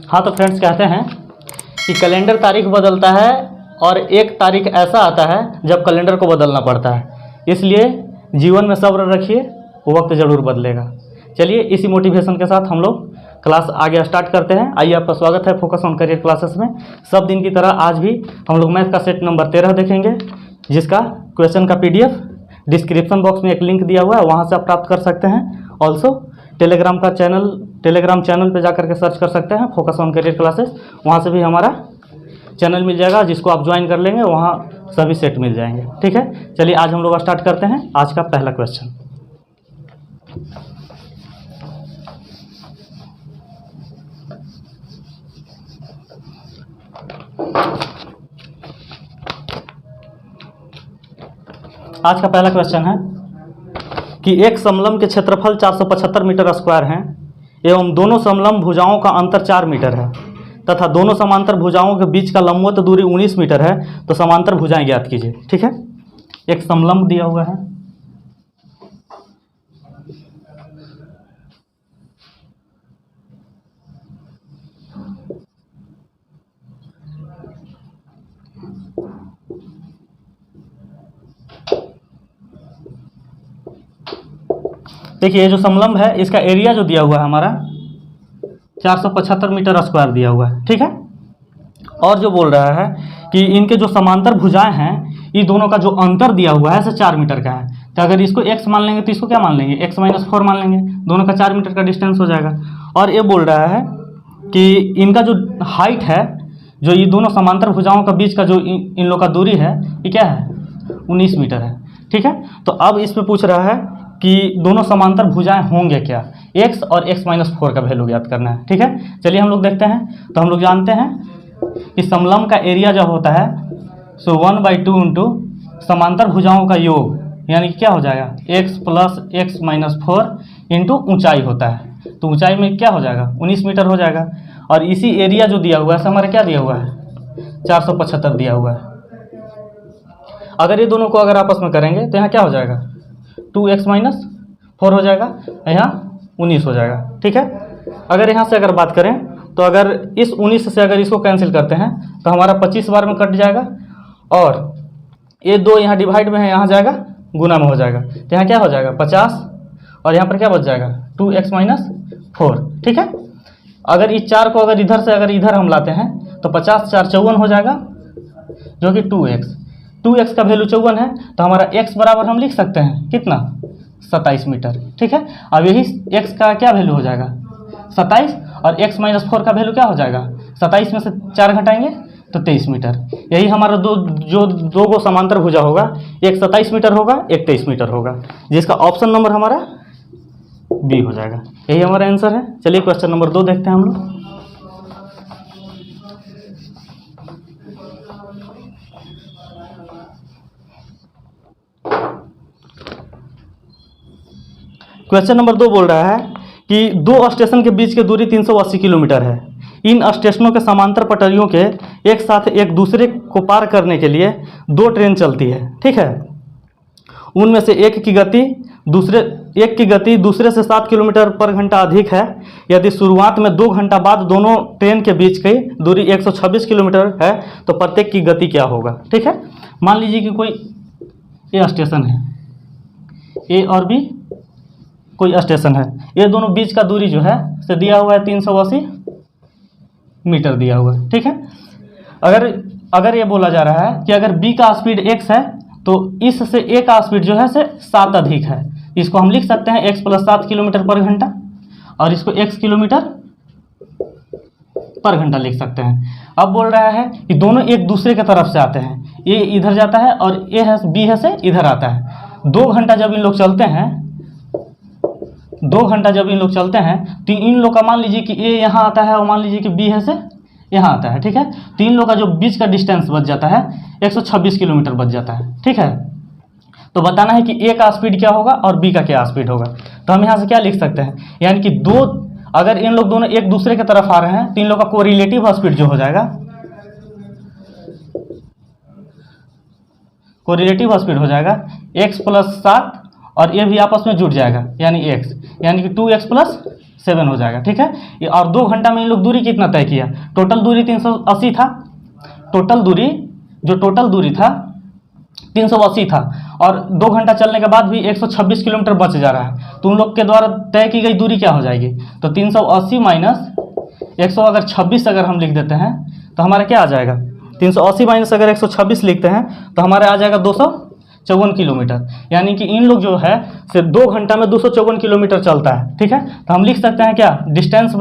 हाँ तो फ्रेंड्स कहते हैं कि कैलेंडर तारीख बदलता है और एक तारीख ऐसा आता है जब कैलेंडर को बदलना पड़ता है। इसलिए जीवन में सब्र रखिए, वक्त ज़रूर बदलेगा। चलिए इसी मोटिवेशन के साथ हम लोग क्लास आगे स्टार्ट करते हैं। आइए, आपका स्वागत है फोकस ऑन करियर क्लासेस में। सब दिन की तरह आज भी हम लोग मैथ का सेट नंबर 13 देखेंगे, जिसका क्वेश्चन का PDF डिस्क्रिप्शन बॉक्स में एक लिंक दिया हुआ है, वहाँ से आप प्राप्त कर सकते हैं। ऑल्सो टेलीग्राम चैनल पे जाकर के सर्च कर सकते हैं फोकस ऑन करियर क्लासेस, वहाँ से भी हमारा चैनल मिल जाएगा, जिसको आप ज्वाइन कर लेंगे, वहाँ सभी सेट मिल जाएंगे। ठीक है, चलिए आज हम लोग स्टार्ट करते हैं आज का पहला क्वेश्चन। आज का पहला क्वेश्चन है कि एक समलंब के क्षेत्रफल 475 मीटर स्क्वायर हैं एवं दोनों समलंब भुजाओं का अंतर 4 मीटर है तथा दोनों समांतर भुजाओं के बीच का लंबवत दूरी 19 मीटर है, तो समांतर भुजाएं ज्ञात कीजिए। ठीक है, एक समलंब दिया हुआ है, देखिए ये जो समलंब है इसका एरिया जो दिया हुआ है हमारा 475 मीटर स्क्वायर दिया हुआ है। ठीक है, और जो बोल रहा है कि इनके जो समांतर भुजाएं हैं, ये दोनों का जो अंतर दिया हुआ है 4 मीटर का है। तो अगर इसको x मान लेंगे तो इसको क्या मान लेंगे, x - 4 मान लेंगे, दोनों का 4 मीटर का डिस्टेंस हो जाएगा। और ये बोल रहा है कि इनका जो हाइट है, जो ये दोनों समांतर भुजाओं का बीच का जो इन लोग का दूरी है, ये क्या है, 19 मीटर है। ठीक है, तो अब इसमें पूछ रहा है कि दोनों समांतर भुजाएं होंगे क्या, x और x - 4 का वैल्यू ज्ञात करना है। ठीक है, चलिए हम लोग देखते हैं। तो हम लोग जानते हैं कि समलंब का एरिया जब होता है सो 1/2 इंटू समांतर भुजाओं का योग, यानी कि क्या हो जाएगा, x + x - 4 इंटू ऊंचाई होता है। तो ऊंचाई में क्या हो जाएगा, 19 मीटर हो जाएगा। और इसी एरिया जो दिया हुआ है हमारा क्या दिया हुआ है, 475 दिया हुआ है। अगर ये दोनों को अगर आपस में करेंगे तो यहाँ क्या हो जाएगा, 2x - 4 हो जाएगा, यहाँ 19 हो जाएगा। ठीक है, अगर यहाँ से अगर बात करें तो अगर इस 19 से अगर इसको कैंसिल करते हैं तो हमारा 25 बार में कट जाएगा, और ये 2 यहाँ डिवाइड में है, यहाँ जाएगा गुना में हो जाएगा। तो यहाँ क्या हो जाएगा 50, और यहाँ पर क्या बच जाएगा 2x - 4। ठीक है, अगर इस 4 को अगर इधर से अगर इधर हम लाते हैं तो 50 × 4 = 54 हो जाएगा, जो कि 2x का वैल्यू 54 है। तो हमारा x बराबर हम लिख सकते हैं कितना, 27 मीटर। ठीक है, अब यही x का क्या वैल्यू हो जाएगा 27, और x - 4 का वैल्यू क्या हो जाएगा, 27 में से 4 घटाएंगे तो 23 मीटर। यही हमारा दो गो समांतर भुजा होगा, एक 27 मीटर होगा, एक 23 मीटर होगा, जिसका ऑप्शन नंबर हमारा B हो जाएगा। यही हमारा आंसर है। चलिए क्वेश्चन नंबर 2 देखते हैं हम लोग। क्वेश्चन नंबर 2 बोल रहा है कि 2 स्टेशन के बीच की दूरी 380 किलोमीटर है। इन स्टेशनों के समांतर पटरियों के एक साथ एक दूसरे को पार करने के लिए 2 ट्रेन चलती है। ठीक है, उनमें से एक की गति दूसरे से 7 किलोमीटर पर घंटा अधिक है। यदि शुरुआत में 2 घंटा बाद दोनों ट्रेन के बीच की दूरी 126 किलोमीटर है तो प्रत्येक की गति क्या होगा। ठीक है, मान लीजिए कि कोई ए स्टेशन है, ए और बी कोई स्टेशन है, ये दोनों बीच का दूरी जो है से दिया हुआ है 380 मीटर दिया हुआ है। ठीक है, अगर ये बोला जा रहा है कि अगर b का स्पीड x है तो इससे a का स्पीड जो है से 7 अधिक है, इसको हम लिख सकते हैं x + 7 किलोमीटर पर घंटा, और इसको x किलोमीटर पर घंटा लिख सकते हैं। अब बोल रहा है कि दोनों एक दूसरे की तरफ से आते हैं, a इधर जाता है और b है से इधर आता है। 2 घंटा जब इन लोग चलते हैं तो इन लोग का मान लीजिए कि a यहाँ आता है और मान लीजिए कि b है से यहाँ आता है। ठीक है, तो इन लोग का जो बीच का डिस्टेंस बच जाता है 126 किलोमीटर बच जाता है। ठीक है, तो बताना है कि a का स्पीड क्या होगा और b का क्या स्पीड होगा। तो हम यहाँ से क्या लिख सकते हैं, यानी कि अगर इन लोग दोनों एक दूसरे की तरफ आ रहे हैं तो इन लोग का कोरिलेटिव स्पीड जो हो जाएगा, x + 7 और ये भी आपस में जुड़ जाएगा, यानी x, यानी कि 2x + 7 हो जाएगा, ठीक है। और 2 घंटा में इन लोग दूरी कितना तय किया, टोटल दूरी 380 था, टोटल दूरी था 380 था, और 2 घंटा चलने के बाद भी 126 किलोमीटर बच जा रहा है। तो उन लोग के द्वारा तय की गई दूरी क्या हो जाएगी, तो 380 माइनस 126 अगर हम लिख देते हैं तो हमारा क्या आ जाएगा, 380 माइनस अगर 126 लिखते हैं तो हमारे आ जाएगा 254 किलोमीटर। यानी कि इन लोग जो है सिर्फ 2 घंटा में 254 किलोमीटर चलता है, ठीक है। तो हम लिख सकते हैं क्या, distance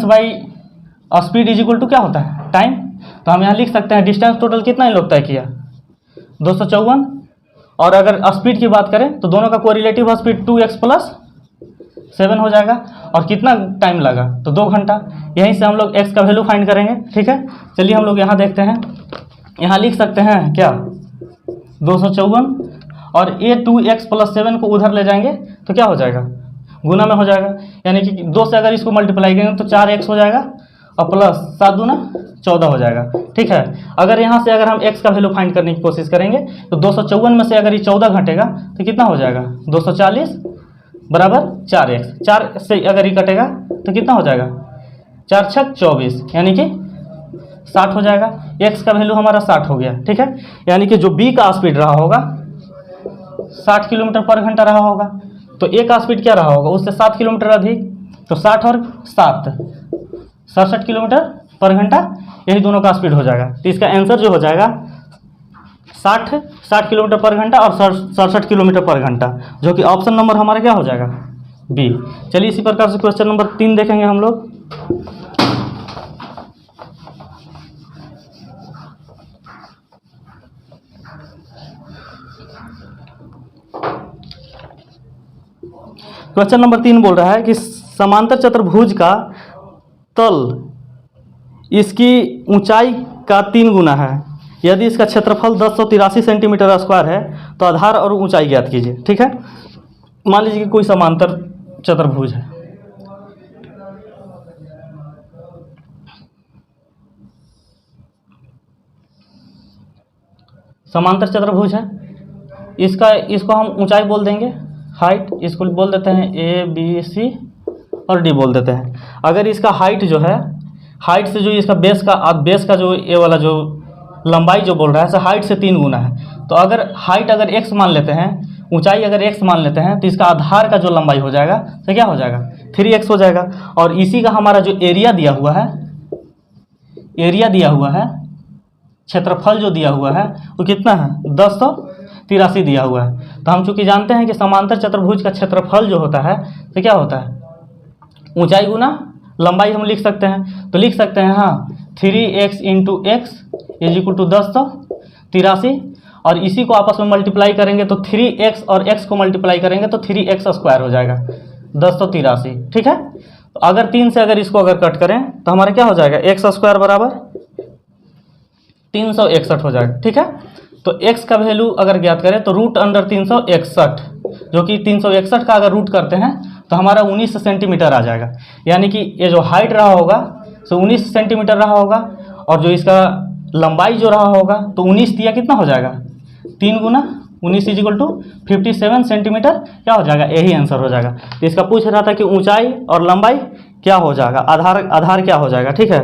by speed is equal to क्या होता है, टाइम। तो हम यहाँ लिख सकते हैं डिस्टेंस टोटल कितना इन लोग तय किया, 254, और अगर स्पीड की बात करें तो दोनों का कोरिलेटिव स्पीड 2x + 7 हो जाएगा। और कितना टाइम लगा, तो 2 घंटा। यहीं से हम लोग x का वैल्यू फाइंड करेंगे, ठीक है। चलिए हम लोग यहाँ देखते हैं, यहाँ लिख सकते हैं क्या, 254, और ये 2x + 7 को उधर ले जाएंगे तो क्या हो जाएगा, गुना में हो जाएगा। यानी कि 2 से अगर इसको मल्टीप्लाई करेंगे तो 4x हो जाएगा, और प्लस 7 दूना 14 हो जाएगा, ठीक है। अगर यहाँ से अगर हम x का वैल्यू फाइंड करने की कोशिश करेंगे तो 254 में से अगर ये 14 घटेगा तो कितना हो जाएगा, 240 बराबर 4x, 4 से अगर ये कटेगा तो कितना हो जाएगा, 4 × 6 = 24, यानी कि 60 हो जाएगा। x का वैल्यू हमारा 60 हो गया, ठीक है। यानी कि जो b का स्पीड रहा होगा 60 किलोमीटर पर घंटा रहा होगा, तो a का स्पीड क्या रहा होगा, उससे 7 किलोमीटर अधिक, तो 60 और 7 67 किलोमीटर पर घंटा, यही दोनों का स्पीड हो जाएगा। तो इसका आंसर जो हो जाएगा 60 किलोमीटर पर घंटा और 67 किलोमीटर पर घंटा, जो कि ऑप्शन नंबर हमारा क्या हो जाएगा, बी। चलिए इसी प्रकार से क्वेश्चन नंबर 3 देखेंगे हम लोग। क्वेश्चन नंबर 3 बोल रहा है कि समांतर चतुर्भुज का तल इसकी ऊंचाई का 3 गुना है। यदि इसका क्षेत्रफल 1083 सेंटीमीटर स्क्वायर है तो आधार और ऊंचाई ज्ञात कीजिए, ठीक है। मान लीजिए कि कोई समांतर चतुर्भुज है, समांतर चतुर्भुज है, इसको हम ऊंचाई बोल देंगे हाइट, इसको बोल देते हैं ABC और D बोल देते हैं। अगर इसका हाइट जो है, हाइट से जो इसका बेस का जो ये वाला जो लंबाई जो बोल रहा है हाइट से 3 गुना है, तो अगर हाइट अगर x मान लेते हैं, ऊंचाई अगर x मान लेते हैं, तो इसका आधार का जो लंबाई हो जाएगा तो क्या हो जाएगा, 3x हो जाएगा। और इसी का हमारा जो एरिया दिया हुआ है, क्षेत्रफल जो दिया हुआ है वो कितना है, 1083 दिया हुआ है। तो हम चूंकि जानते हैं कि समांतर चतुर्भुज का क्षेत्रफल जो होता है तो क्या होता है, ऊंचाई गुना लंबाई हम लिख सकते हैं। तो लिख सकते हैं हाँ, 3x × x = 1083, और इसी को आपस में मल्टीप्लाई करेंगे तो 3x और x को मल्टीप्लाई करेंगे तो 3x² हो जाएगा, 1083, ठीक है। तो अगर 3 से अगर इसको अगर कट करें तो हमारा क्या हो जाएगा, x² बराबर 361 हो जाएगा, ठीक है। तो x का वैल्यू अगर ज्ञात करें तो √361, जो कि 361 का अगर रूट करते हैं तो हमारा 19 सेंटीमीटर आ जाएगा। यानी कि ये जो हाइट रहा होगा सो 19 सेंटीमीटर रहा होगा, और जो इसका लंबाई जो रहा होगा तो 19 दिया कितना हो जाएगा, 3 गुना 19 = 57 सेंटीमीटर क्या हो जाएगा, यही आंसर हो जाएगा। तो इसका पूछ रहा था कि ऊंचाई और लंबाई क्या हो जाएगा, आधार क्या हो जाएगा, ठीक है।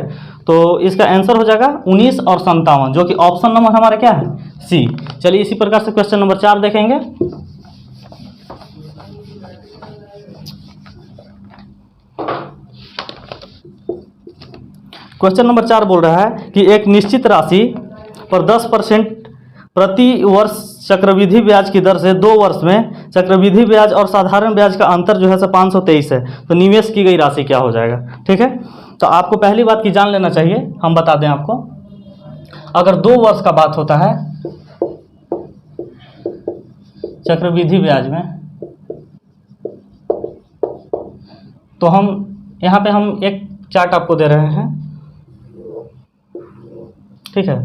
तो इसका आंसर हो जाएगा 19 और 57, जो कि ऑप्शन नंबर हमारा क्या है, सी। चलिए इसी प्रकार से क्वेश्चन नंबर 4 देखेंगे। क्वेश्चन नंबर 4 बोल रहा है कि एक निश्चित राशि पर 10% प्रति वर्ष चक्रवृद्धि ब्याज की दर से 2 वर्ष में चक्रवृद्धि ब्याज और साधारण ब्याज का अंतर जो है 523 है, तो निवेश की गई राशि क्या हो जाएगा, ठीक है। तो आपको पहली बात की जान लेना चाहिए, हम बता दें आपको, अगर 2 वर्ष का बात होता है चक्रवृद्धि ब्याज में, तो हम यहाँ पे हम एक चार्ट आपको दे रहे हैं, ठीक है।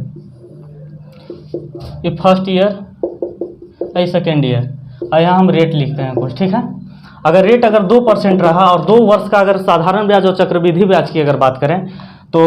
ये फर्स्ट ईयर, ये सेकेंड ईयर, और यहाँ हम रेट लिखते हैं कुछ, ठीक है। अगर रेट अगर 2% रहा और 2 वर्ष का अगर साधारण ब्याज और चक्रवृद्धि ब्याज की अगर बात करें तो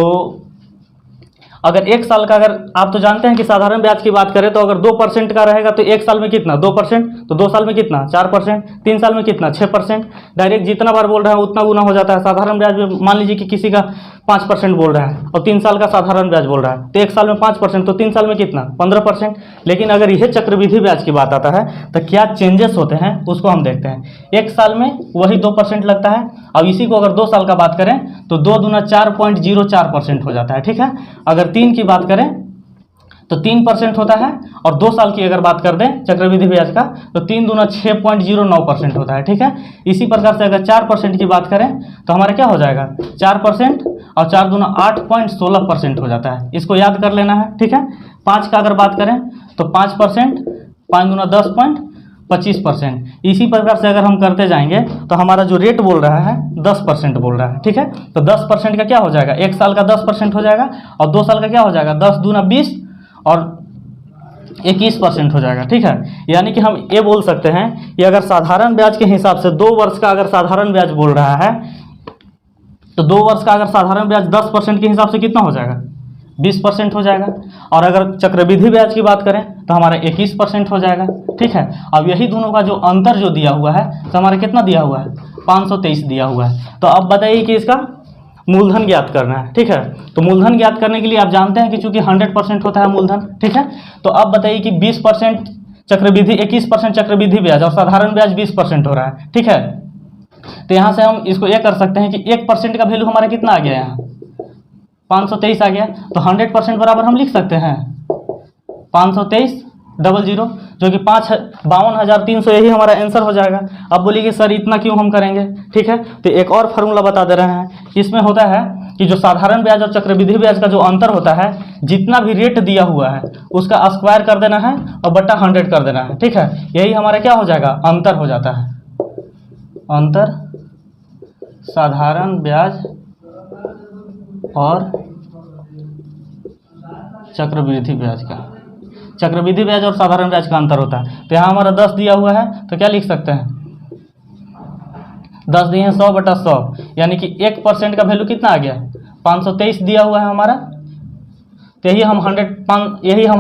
अगर एक साल का, अगर आप तो जानते हैं कि साधारण ब्याज की बात करें तो अगर 2% का रहेगा तो एक साल में कितना 2%, तो 2 साल में कितना 4%, 3 साल में कितना 6%। डायरेक्ट जितना बार बोल रहा है उतना गुना हो जाता है। साधारण ब्याज में मान लीजिए कि किसी का 5% बोल रहा है और 3 साल का साधारण ब्याज बोल रहा है, तो एक साल में 5%, तो 3 साल में कितना 15%। लेकिन अगर यह चक्रवृद्धि ब्याज की बात आता है तो क्या चेंजेस होते हैं उसको हम देखते हैं। एक साल में वही 2% लगता है, अब इसी को अगर 2 साल का बात करें तो 2 दूना 4.04% हो जाता है, ठीक है। अगर 3 की बात करें तो 3% होता है, और 2 साल की अगर बात कर दें चक्रवृद्धि ब्याज का तो 3 दूना 6.09% होता है, ठीक है। इसी प्रकार से अगर 4% की बात करें तो हमारा क्या हो जाएगा 4%, और 4 दूना 8.16% हो जाता है। इसको याद कर लेना है, ठीक है। 5 का अगर बात करें तो 5%, 5 दूना 10.25%। इसी प्रकार से अगर हम करते जाएंगे तो हमारा जो रेट बोल रहा है 10% बोल रहा है, ठीक है। तो 10% का क्या हो जाएगा, एक साल का 10% हो जाएगा, और 2 साल का क्या हो जाएगा 10 दूना 20 और 21% हो जाएगा, ठीक है। यानी कि हम ये बोल सकते हैं कि अगर साधारण ब्याज के हिसाब से 2 वर्ष का अगर साधारण ब्याज बोल रहा है तो 2 वर्ष का अगर साधारण ब्याज 10% के हिसाब से कितना हो जाएगा 20% हो जाएगा। और अगर चक्रवृद्धि ब्याज की बात करें तो हमारा 21% हो जाएगा, ठीक है। अब यही दोनों का जो अंतर जो दिया हुआ है तो हमारा कितना दिया हुआ है 523 दिया हुआ है। तो अब बताइए कि इसका मूलधन ज्ञात करना है, ठीक है। तो मूलधन ज्ञात करने के लिए आप जानते हैं कि चूंकि 100% होता है मूलधन, ठीक है। तो अब बताइए कि 20% चक्रवृद्धि, 21% चक्रवृद्धि ब्याज और साधारण ब्याज 20% हो रहा है, ठीक है। तो यहाँ से हम इसको ये कर सकते हैं कि 1% का वैल्यू हमारा कितना आ गया, यहाँ 523 आ गया। तो 100% बराबर हम लिख सकते हैं 523.00, जो कि 52,300, यही हमारा आंसर हो जाएगा। अब बोलिए कि सर इतना क्यों हम करेंगे, ठीक है। तो एक और फार्मूला बता दे रहे हैं, इसमें होता है कि जो साधारण ब्याज और चक्रवृद्धि ब्याज का जो अंतर होता है, जितना भी रेट दिया हुआ है उसका स्क्वायर कर देना है और बटा 100 कर देना है, ठीक है। यही हमारा क्या हो जाएगा अंतर हो जाता है, अंतर साधारण ब्याज और चक्रवृद्धि ब्याज का, चक्रवृद्धि ब्याज और साधारण ब्याज का अंतर होता है। तो यहाँ हमारा 10 दिया हुआ है तो क्या लिख सकते हैं 10 दिए 100/100, यानी कि 1% का वैल्यू कितना आ गया 523 दिया हुआ है हमारा। तो यही हम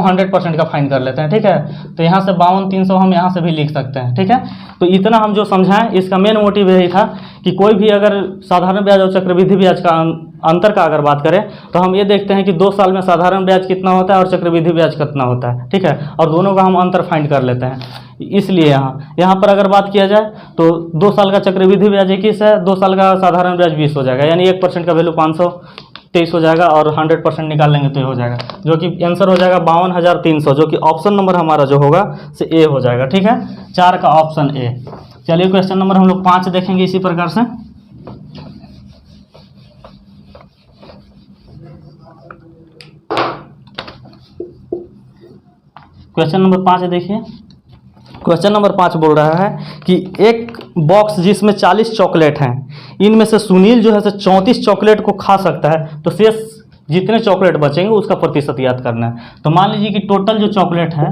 100% का फाइन कर लेते हैं, ठीक है। तो यहाँ से 52,300 हम यहाँ से भी लिख सकते हैं, ठीक है। तो इतना हम जो समझाएं इसका मेन मोटिव यही था कि कोई भी अगर साधारण ब्याज और चक्रवृद्धि ब्याज का अंतर का अगर बात करें तो हम ये देखते हैं कि 2 साल में साधारण ब्याज कितना होता है और चक्रवृद्धि ब्याज कितना होता है, ठीक है। और दोनों का हम अंतर फाइंड कर लेते हैं। इसलिए यहाँ पर अगर बात किया जाए तो 2 साल का चक्रवृद्धि ब्याज 21 है, 2 साल का साधारण ब्याज 20 हो जाएगा, यानी 1% का वैल्यू 523 हो जाएगा, और 100% निकाल लेंगे तो ये हो जाएगा, जो कि आंसर हो जाएगा 52,300, जो कि ऑप्शन नंबर हमारा जो होगा से ए हो जाएगा, ठीक है। 4 का ऑप्शन ए। चलिए क्वेश्चन नंबर हम लोग 5 देखेंगे इसी प्रकार से। क्वेश्चन नंबर 5 देखिए। क्वेश्चन नंबर 5 बोल रहा है कि एक बॉक्स जिसमें 40 चॉकलेट हैं, इनमें से सुनील जो है 34 चॉकलेट को खा सकता है, तो शेष जितने चॉकलेट बचेंगे उसका प्रतिशत याद करना है। तो मान लीजिए कि टोटल जो चॉकलेट है,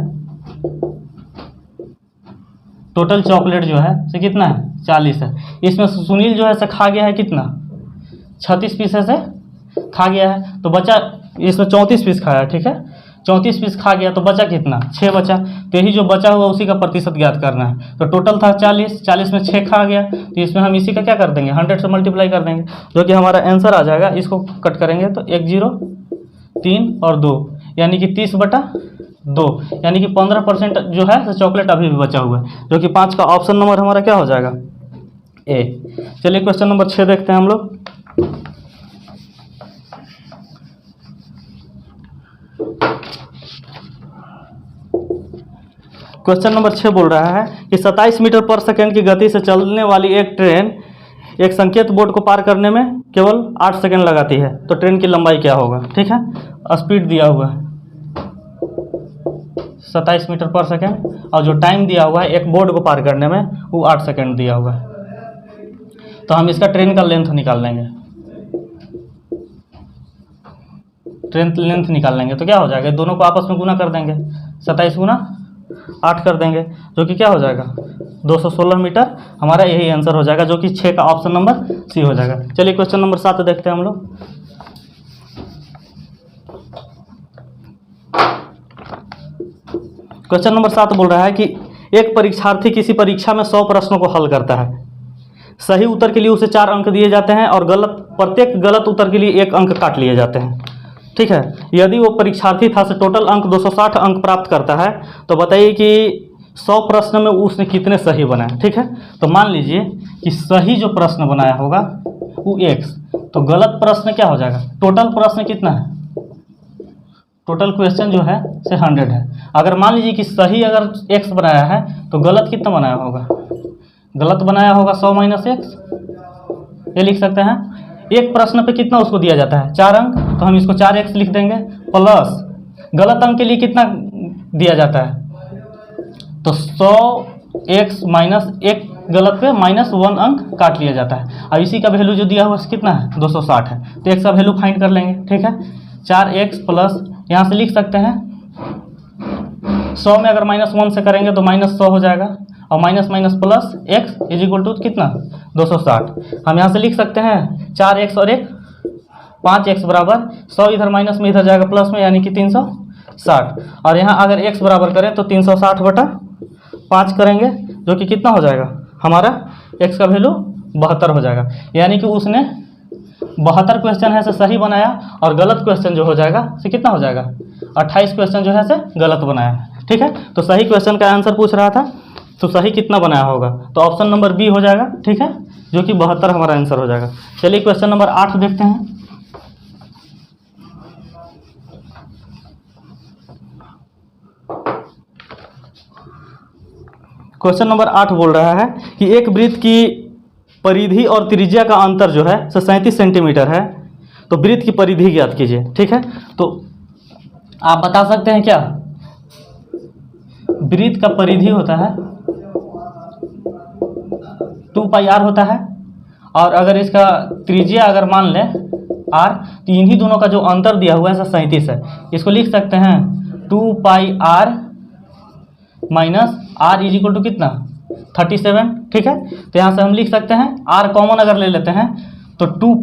टोटल चॉकलेट जो है से कितना है 40 है। इसमें सुनील जो है से खा गया है कितना 36 पीस से खा गया है, तो बचा इसमें 34 पीस खाया, ठीक है। 34 पीस खा गया तो बचा कितना 6 बचा। तो यही जो बचा हुआ उसी का प्रतिशत ज्ञात करना है। तो टोटल था 40 में 6 खा गया, तो इसमें हम इसी का क्या कर देंगे 100 से मल्टीप्लाई कर देंगे, जो कि हमारा आंसर आ जाएगा। इसको कट करेंगे तो 1 0 3 और 2, यानी कि 30/2, यानी कि 15% जो है चॉकलेट अभी भी बचा हुआ है, जो कि 5 का ऑप्शन नंबर हमारा क्या हो जाएगा ए। चलिए क्वेश्चन नंबर 6 देखते हैं हम लोग। क्वेश्चन नंबर 6 बोल रहा है कि 27 मीटर पर सेकंड की गति से चलने वाली एक ट्रेन एक संकेत बोर्ड को पार करने में केवल 8 सेकंड लगाती है, तो ट्रेन की लंबाई क्या होगा, ठीक है। स्पीड दिया हुआ है 27 मीटर पर सेकंड, और जो टाइम दिया हुआ है एक बोर्ड को पार करने में वो 8 सेकंड दिया हुआ है। तो हम इसका ट्रेन का लेंथ निकाल लेंगे, ट्रेन लेंथ निकाल लेंगे तो क्या हो जाएगा, दोनों को आपस में गुना कर देंगे, 27 गुना 8 कर देंगे, जो कि क्या हो जाएगा 216 मीटर। हमारा यही आंसर हो जाएगा, जो कि 6 का ऑप्शन नंबर सी हो जाएगा। चलिए क्वेश्चन नंबर 7 देखते हैं हम लोग। क्वेश्चन नंबर 7 बोल रहा है कि एक परीक्षार्थी किसी परीक्षा में 100 प्रश्नों को हल करता है। सही उत्तर के लिए उसे 4 अंक दिए जाते हैं और प्रत्येक गलत उत्तर के लिए 1 अंक काट लिए जाते हैं। ठीक है, यदि वो परीक्षार्थी था से टोटल अंक 260 अंक प्राप्त करता है तो बताइए कि 100 प्रश्न में उसने कितने सही बनाए। ठीक है, तो मान लीजिए कि सही जो प्रश्न बनाया होगा वो x, तो गलत प्रश्न क्या हो जाएगा, टोटल प्रश्न कितना है, टोटल क्वेश्चन जो है से 100 है। अगर मान लीजिए कि सही अगर x बनाया है तो गलत कितना बनाया होगा, गलत बनाया होगा 100 - x, ये लिख सकते हैं। एक प्रश्न पे कितना उसको दिया जाता है, 4 अंक, तो हम इसको 4x लिख देंगे, प्लस गलत अंक के लिए कितना दिया जाता है, तो 100x - 1 गलत पे -1 अंक काट लिया जाता है। अब इसी का वैल्यू जो दिया हुआ कितना है, 260 है, तो x का वैल्यू फाइंड कर लेंगे। ठीक है, 4x प्लस यहाँ से लिख सकते हैं 100 में अगर -1 से करेंगे तो -100 हो जाएगा, और minus minus plus x is equal to कितना, 260। हम यहाँ से लिख सकते हैं 4x और 1 5x बराबर 100, इधर माइनस में इधर जाएगा प्लस में, यानी कि 360। और यहाँ अगर x बराबर करें तो 360/5 करेंगे, जो कि कितना हो जाएगा हमारा, x का वैल्यू 72 हो जाएगा। यानी कि उसने 72 क्वेश्चन है से सही बनाया और गलत क्वेश्चन जो हो जाएगा से कितना हो जाएगा, 28 क्वेश्चन जो है से गलत बनाया। ठीक है, तो सही क्वेश्चन का आंसर पूछ रहा था, तो सही कितना बनाया होगा, तो ऑप्शन नंबर बी हो जाएगा। ठीक है, जो कि 72 हमारा आंसर हो जाएगा। चलिए क्वेश्चन नंबर 8 देखते हैं। क्वेश्चन नंबर 8 बोल रहा है कि एक वृत्त की परिधि और त्रिज्या का अंतर जो है 37 सेंटीमीटर है, तो वृत्त की परिधि ज्ञात कीजिए। ठीक है, तो आप बता सकते हैं क्या, वृत्त का परिधि होता है 2πr होता है, और अगर इसका त्रिज्या अगर मान लें r, तो इन्हीं दोनों का जो अंतर दिया हुआ है 37 है। इसको लिख सकते हैं 2πr minus r is equal to कितना, 37। ठीक है, तो यहाँ से हम लिख सकते हैं r कॉमन अगर ले लेते हैं तो 2π,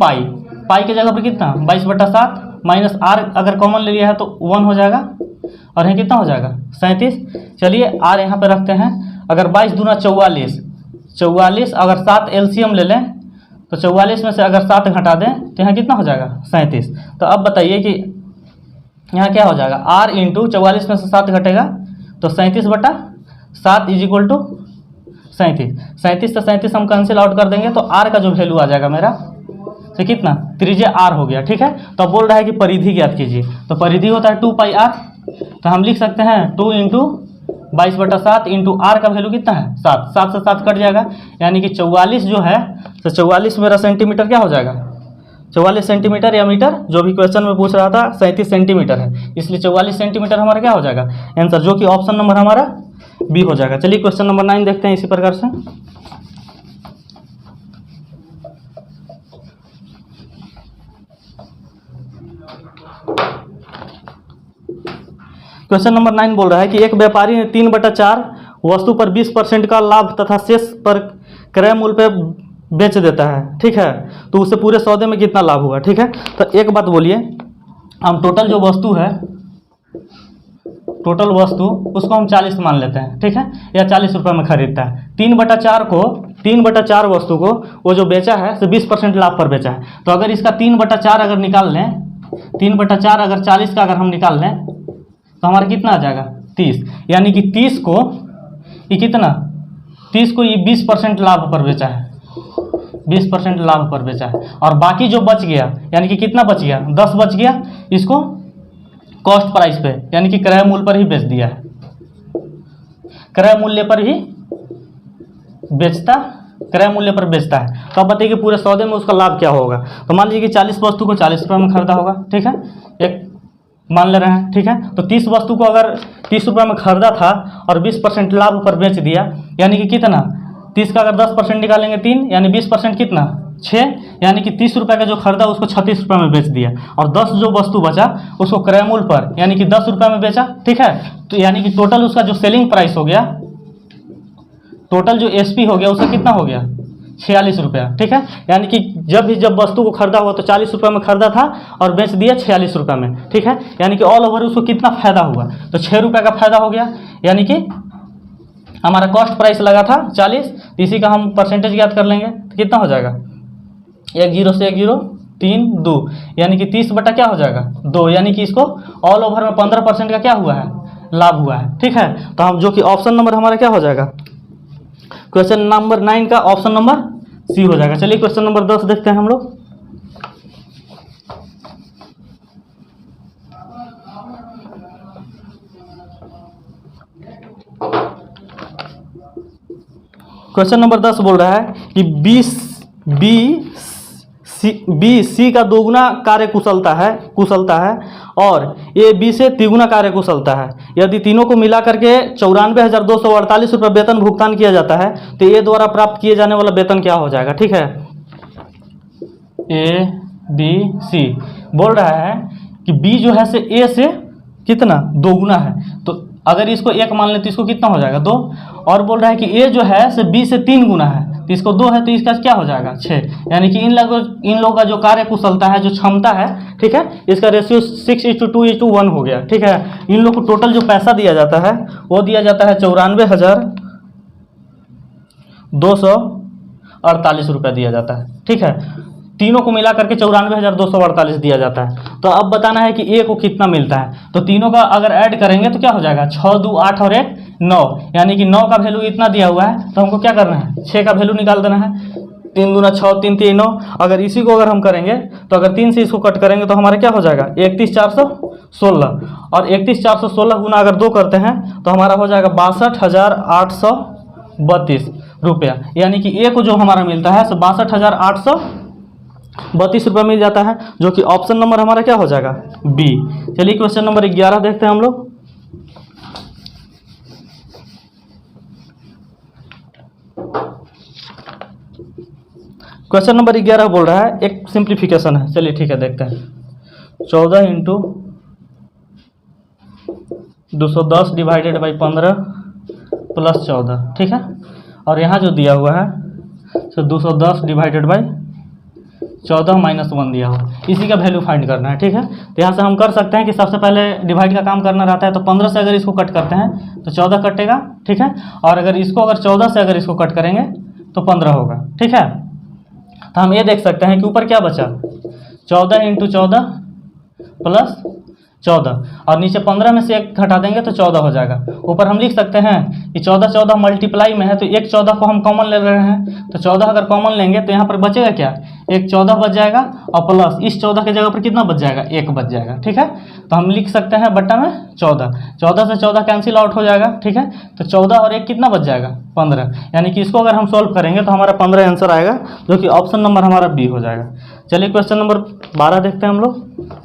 पाई के जगह पर कितना 22/7, माइनस r अगर कॉमन ले लिया है तो 1 हो जाएगा, और यहाँ कितना हो जाएगा 37। चलिए r यहाँ पे रखते हैं, अगर 22 दूना 44, अगर 7 एलसीएम ले लें तो 44 में से अगर 7 घटा दें तो यहाँ कितना हो जाएगा 37। तो अब बताइए कि यहाँ क्या हो जाएगा, r इंटू 44 में से 7 घटेगा तो 37/7 इज इक्वल टू 37 से 37 हम कैंसिल आउट कर देंगे, तो r का जो वैल्यू आ जाएगा मेरा से कितना, त्रिज्या r हो गया। ठीक है, तो अब बोल रहा है कि परिधि ज्ञात कीजिए, तो परिधि होता है 2πr, तो हम लिख सकते हैं 2 इंटू 22/7 इंटू r का वैल्यू कितना है 7, 7 से 7 कट जाएगा, यानी कि 44 जो है तो 44 मेरा सेंटीमीटर क्या हो जाएगा, 44 सेंटीमीटर या मीटर, जो भी क्वेश्चन में पूछ रहा था 37 सेंटीमीटर है, इसलिए 44 सेंटीमीटर हमारा क्या हो जाएगा आंसर, जो कि ऑप्शन नंबर हमारा बी हो जाएगा। चलिए क्वेश्चन नंबर 9 देखते हैं इसी प्रकार से। क्वेश्चन नंबर 9 बोल रहा है कि एक व्यापारी ने 3/4 वस्तु पर 20% का लाभ तथा शेष पर क्रय मूल्य पे बेच देता है। ठीक है, तो उससे पूरे सौदे में कितना लाभ हुआ। ठीक है, तो एक बात बोलिए, हम टोटल जो वस्तु है, टोटल वस्तु उसको हम 40 मान लेते हैं। ठीक है, या 40 रुपये में खरीदता है। 3/4 वस्तु को वो जो बेचा है तो 20% लाभ पर बेचा है। तो अगर इसका 3/4 अगर निकाल लें, 3/4 अगर 40 का अगर हम निकाल लें तो हमारा कितना आ जाएगा 30, यानी कि 30 को ये कितना, 30 को ये 20% लाभ पर बेचा है, 20% लाभ पर बेचा है, और बाकी जो बच गया यानी कि कितना बच गया 10 बच गया, इसको कॉस्ट प्राइस पे यानी कि क्रय मूल्य पर ही बेच दिया है, क्रय मूल्य पर ही बेचता, क्रय मूल्य पर बेचता है। तो अब बताइए कि पूरे सौदे में उसका लाभ क्या होगा। तो मान लीजिए कि 40 वस्तु को 40 रुपये में खरीदा होगा। ठीक है, एक मान ले रहे हैं। ठीक है, तो 30 वस्तु को अगर 30 रुपये में खरीदा था और 20% लाभ पर बेच दिया, यानी कि कितना, 30 का अगर 10% निकालेंगे 3, यानी 20% कितना 6, यानी कि 30 रुपये का जो खरीदा उसको 36 रुपये में बेच दिया, और 10 जो वस्तु बचा उसको क्रय मूल्य पर यानी कि 10 रुपये में बेचा। ठीक है, तो यानी कि टोटल उसका जो सेलिंग प्राइस हो गया, टोटल जो एसपी हो गया उसका कितना हो गया 46 रुपया, ठीक है। यानी कि जब वस्तु को खरीदा हुआ तो 40 रुपये में खरीदा था और बेच दिया 46 रुपये में, ठीक है। यानी कि ऑल ओवर उसको कितना फ़ायदा हुआ, तो 6 रुपये का फ़ायदा हो गया। यानी कि हमारा कॉस्ट प्राइस लगा था 40, इसी का हम परसेंटेज ज्ञात कर लेंगे तो कितना हो जाएगा, 1 0 से 1 0 3 2, यानी कि 30 बटा क्या हो जाएगा 2, यानी कि इसको ऑल ओवर में 15% का क्या हुआ है, लाभ हुआ है, ठीक है। तो हम जो कि ऑप्शन नंबर हमारा क्या हो जाएगा, क्वेश्चन नंबर 9 का ऑप्शन नंबर सी हो जाएगा। चलिए क्वेश्चन नंबर 10 देखते हैं हम लोग। क्वेश्चन नंबर 10 बोल रहा है कि बी सी का दोगुना कार्य कुशलता है और ए बी से तिगुना कार्य कुशलता है। यदि तीनों को मिला करके 94,248 रुपये वेतन भुगतान किया जाता है तो ए द्वारा प्राप्त किए जाने वाला वेतन क्या हो जाएगा, ठीक है। ए बी सी बोल रहा है कि बी जो है से ए से कितना दोगुना है, तो अगर इसको 1 मान ले तो इसको कितना हो जाएगा 2, और बोल रहा है कि ए जो है से बी से 3 गुना है तो इसको 2 है तो इसका क्या हो जाएगा 6। यानी कि इन लोगों का जो कार्य कुशलता है, जो क्षमता है, ठीक है, इसका रेशियो 6:2:1 हो गया, ठीक है। इन लोग को टोटल जो पैसा दिया जाता है वो दिया जाता है 94,248 रुपया दिया जाता है, ठीक है। तीनों को मिला करके 94,248 दिया जाता है। तो अब बताना है कि ए को कितना मिलता है, तो तीनों का अगर ऐड करेंगे तो क्या हो जाएगा 6 2 8 और 1 9, यानी कि 9 का वैल्यू इतना दिया हुआ है तो हमको क्या करना है 6 का वैल्यू निकाल देना है। 3 दूना 6 3 3 9, अगर इसी को अगर हम करेंगे तो अगर 3 से इसको कट करेंगे तो हमारा क्या हो जाएगा 31,416, और 31,416 गुना अगर 2 करते हैं तो हमारा हो जाएगा 62,832 रुपया। यानी कि ए को जो हमारा मिलता है सो 62,832 रुपया मिल जाता है, जो कि ऑप्शन नंबर हमारा क्या हो जाएगा बी। चलिए क्वेश्चन नंबर 11 देखते हैं हम लोग। क्वेश्चन नंबर 11 बोल रहा है, एक सिंप्लीफिकेशन है, चलिए ठीक है देखते हैं। 14 × 210 डिवाइडेड बाई 15 प्लस 14, ठीक है। और यहाँ जो दिया हुआ है तो 210 डिवाइडेड बाई 14 माइनस 1 दिया हुआ, इसी का वैल्यू फाइंड करना है, ठीक है। तो यहाँ से हम कर सकते हैं कि सबसे पहले डिवाइड का काम करना रहता है, तो 15 से अगर इसको कट करते हैं तो 14 कटेगा, ठीक है। और अगर इसको अगर 14 से अगर इसको कट करेंगे तो 15 होगा, ठीक है। तो हम ये देख सकते हैं कि ऊपर क्या बचा 14 × 14 प्लस 14, और नीचे 15 में से 1 घटा देंगे तो 14 हो जाएगा। ऊपर हम लिख सकते हैं कि 14 14 मल्टीप्लाई में है तो एक 14 को हम कॉमन ले रहे हैं, तो 14 अगर कॉमन लेंगे तो यहाँ पर बचेगा क्या, एक 14 बच जाएगा, और प्लस इस 14 के जगह पर कितना बच जाएगा 1 बच जाएगा, ठीक है। तो हम लिख सकते हैं बट्टा में 14 से 14 कैंसिल आउट हो जाएगा, ठीक है। तो 14 और 1 कितना बच जाएगा 15, यानी कि इसको अगर हम सॉल्व करेंगे तो हमारा 15 आंसर आएगा, जो कि ऑप्शन नंबर हमारा बी हो जाएगा। चलिए क्वेश्चन नंबर 12 देखते हैं हम लोग।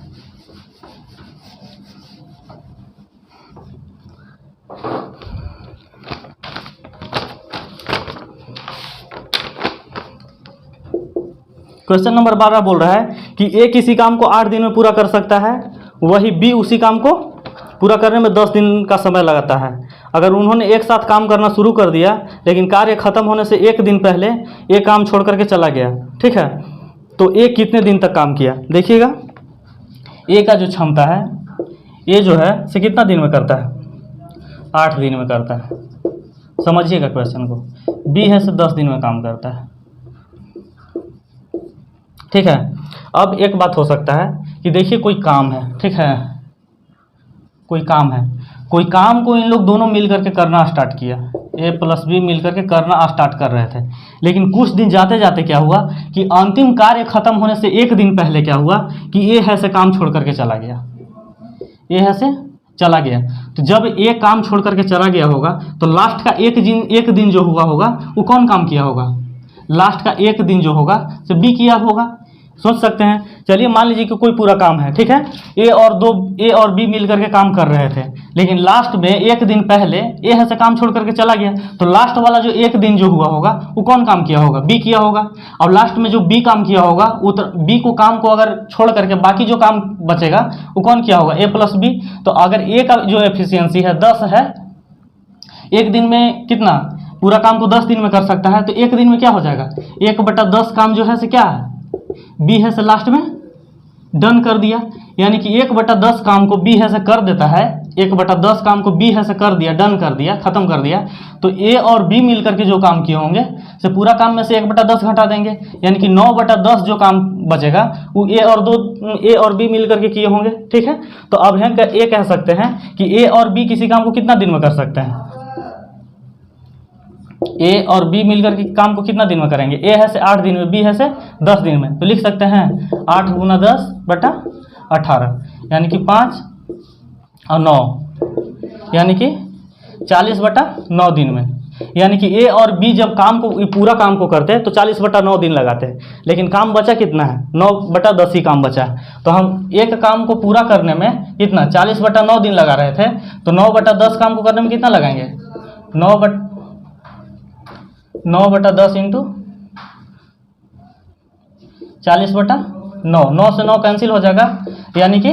क्वेश्चन नंबर 12 बोल रहा है कि ए किसी काम को 8 दिन में पूरा कर सकता है, वही बी उसी काम को पूरा करने में 10 दिन का समय लगाता है। अगर उन्होंने एक साथ काम करना शुरू कर दिया लेकिन कार्य खत्म होने से 1 दिन पहले ए काम छोड़ करके चला गया, ठीक है, तो ए कितने दिन तक काम किया। देखिएगा ए का जो क्षमता है, ए जो है से कितना दिन में करता है 8 दिन में करता है, समझिएगा क्वेश्चन को। बी है से 10 दिन में काम करता है, ठीक है। अब एक बात हो सकता है कि देखिए कोई काम है, ठीक है, कोई काम है, कोई काम को इन लोग दोनों मिल करके करना स्टार्ट किया, ए प्लस बी मिल करके करना स्टार्ट कर रहे थे, लेकिन कुछ दिन जाते जाते क्या हुआ कि अंतिम कार्य खत्म होने से 1 दिन पहले क्या हुआ कि ए है से काम छोड़ करके चला गया, ए है से चला गया। तो जब ए काम छोड़ करके चला गया होगा तो लास्ट का एक दिन जो हुआ होगा वो कौन काम किया होगा, लास्ट का 1 दिन जो होगा तो बी किया होगा, सोच सकते हैं। चलिए मान लीजिए कि कोई पूरा काम है, ठीक है, ए और बी मिल करके काम कर रहे थे, लेकिन लास्ट में 1 दिन पहले ए है से काम छोड़ करके चला गया, तो लास्ट वाला जो 1 दिन जो हुआ होगा वो कौन काम किया होगा, बी किया होगा। और लास्ट में जो बी काम किया होगा बी को काम को अगर छोड़ करके बाकी जो काम बचेगा वो कौन किया होगा, ए प्लस बी। तो अगर ए का जो एफिशिएंसी है 10 है, 1 दिन में कितना पूरा काम को 10 दिन में कर सकता है, तो एक दिन में क्या हो जाएगा, 1/10 काम जो है से क्या है, बी है से लास्ट में डन कर दिया। यानी कि 1/10 काम को बी है से कर देता है, 1/10 काम को बी है से कर दिया, डन कर दिया, खत्म कर दिया। तो ए और बी मिल करके जो काम किए होंगे से पूरा काम में से 1/10 घटा देंगे, यानी कि 9/10 जो काम बचेगा वो ए और बी मिल करके किए होंगे। ठीक है, तो अब हम ये कह सकते हैं कि ए और बी किसी काम को कितना दिन में कर सकते हैं, ए और बी मिलकर के काम को कितना दिन में करेंगे, ए है से 8 दिन में, बी है से 10 दिन में। तो लिख सकते हैं 8 × 10/18, यानी कि 5 और 9, यानी कि 40/9 दिन में। यानी कि ए और बी जब काम को पूरा काम को करते हैं तो 40/9 दिन लगाते हैं, लेकिन काम बचा कितना है, 9/10 ही काम बचा है। तो हम एक काम को पूरा करने में कितना 40/9 दिन लगा रहे थे, तो 9/10 काम को करने में कितना लगाएंगे, 9/10 इंटू 40/9, 9 से 9 कैंसिल हो जाएगा, यानी कि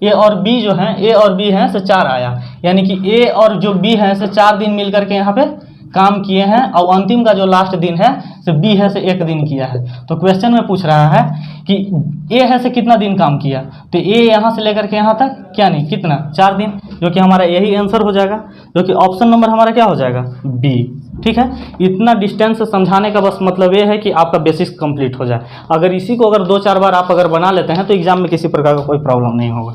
ए और बी जो है, ए और बी हैं से 4 आया, यानी कि ए और जो बी है से 4 दिन मिल करके यहाँ पे काम किए हैं, और अंतिम का जो लास्ट दिन है से बी है से 1 दिन किया है। तो क्वेश्चन में पूछ रहा है कि ए है से कितना दिन काम किया, तो ए यहाँ से लेकर के यहाँ तक क्या नहीं कितना 4 दिन, जो कि हमारा यही आंसर हो जाएगा, जो कि ऑप्शन नंबर हमारा क्या हो जाएगा, बी। ठीक है, इतना डिस्टेंस समझाने का बस मतलब ये है कि आपका बेसिक्स कंप्लीट हो जाए। अगर इसी को अगर 2-4 बार आप अगर बना लेते हैं तो एग्जाम में किसी प्रकार का कोई प्रॉब्लम नहीं होगा,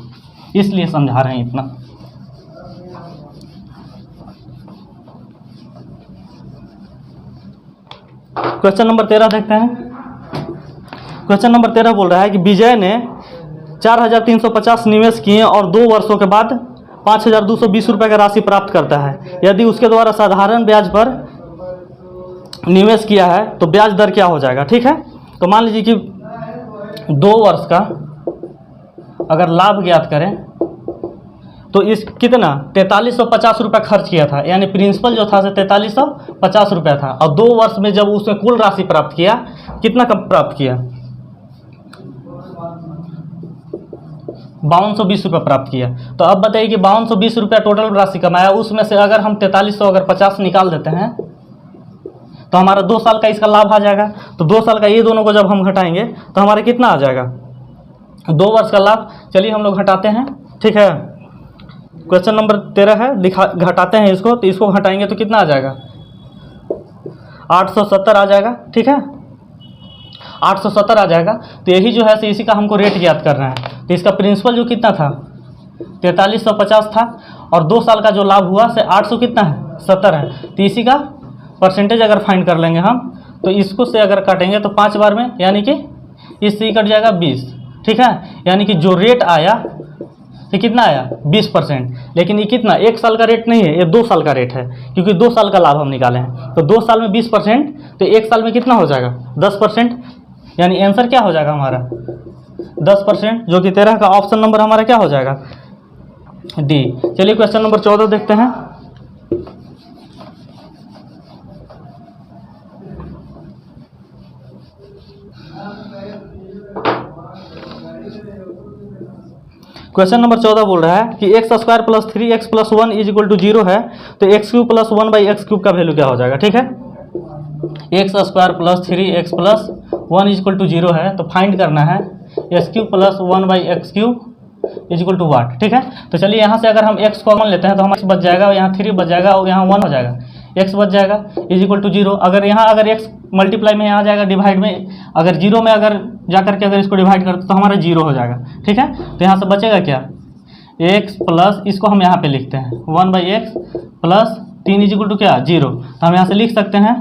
इसलिए समझा रहे हैं इतना। क्वेश्चन नंबर 13 देखते हैं। क्वेश्चन नंबर 13 बोल रहा है कि विजय ने 4,350 निवेश किए और 2 वर्षों के बाद 5,220 रुपये का राशि प्राप्त करता है। यदि उसके द्वारा साधारण ब्याज पर निवेश किया है तो ब्याज दर क्या हो जाएगा। ठीक है, तो मान लीजिए कि 2 वर्ष का अगर लाभ ज्ञात करें तो इस कितना 4350 रुपये खर्च किया था, यानी प्रिंसिपल जो था 4350 रुपया था, और 2 वर्ष में जब उसने कुल राशि प्राप्त किया कितना कब प्राप्त किया, 5220 रुपये प्राप्त किया। तो अब बताइए कि 5220 रुपया टोटल राशि कमाया, उसमें से अगर हम 4300 अगर 50 निकाल देते हैं तो हमारा 2 साल का इसका लाभ आ जाएगा। तो 2 साल का ये दोनों को जब हम घटाएंगे तो हमारा कितना आ जाएगा, 2 वर्ष का लाभ। चलिए हम लोग घटाते हैं। ठीक है, क्वेश्चन नंबर 13 है, घटाते हैं इसको, तो इसको घटाएंगे तो कितना आ जाएगा, 870 आ जाएगा। ठीक है, 870 आ जाएगा। तो यही जो है इसी का हमको रेट ज्ञात करना है। तो इसका प्रिंसिपल जो कितना था 4350 था, और 2 साल का जो लाभ हुआ से 800 कितना है 70 है। तो इसी का परसेंटेज अगर फाइंड कर लेंगे हम, तो इसको से अगर काटेंगे तो 5 बार में, यानी कि इससे कट जाएगा 20। ठीक है, यानी कि जो रेट आया ये कितना आया 20%, लेकिन ये कितना 1 साल का रेट नहीं है, ये 2 साल का रेट है, क्योंकि 2 साल का लाभ हम निकाले हैं। तो 2 साल में 20%, तो 1 साल में कितना हो जाएगा 10%, यानी आंसर क्या हो जाएगा हमारा 10%, जो कि 13 का ऑप्शन नंबर हमारा क्या हो जाएगा, डी। चलिए क्वेश्चन नंबर 14 देखते हैं। क्वेश्चन नंबर 14 बोल रहा है कि x² + 3x + 1 = 0 है, तो x³ + 1/x³ का वैल्यू क्या हो जाएगा। ठीक है, x² + 3x + 1 = 0 है, तो फाइंड करना है x³ + 1/x³ = वाट। ठीक है, तो चलिए यहाँ से अगर हम x कॉमन लेते हैं तो हमारा बच जाएगा, यहाँ 3 बच जाएगा और यहाँ 1 हो जाएगा, x बच जाएगा = 0। अगर यहाँ अगर x मल्टीप्लाई में यहाँ जाएगा डिवाइड में, अगर 0 में अगर जा करके अगर इसको डिवाइड करते तो हमारा 0 हो जाएगा। ठीक है, तो यहाँ से बचेगा क्या, x प्लस, इसको हम यहाँ पे लिखते हैं 1/x + 3 = क्या 0। तो हम यहाँ से लिख सकते हैं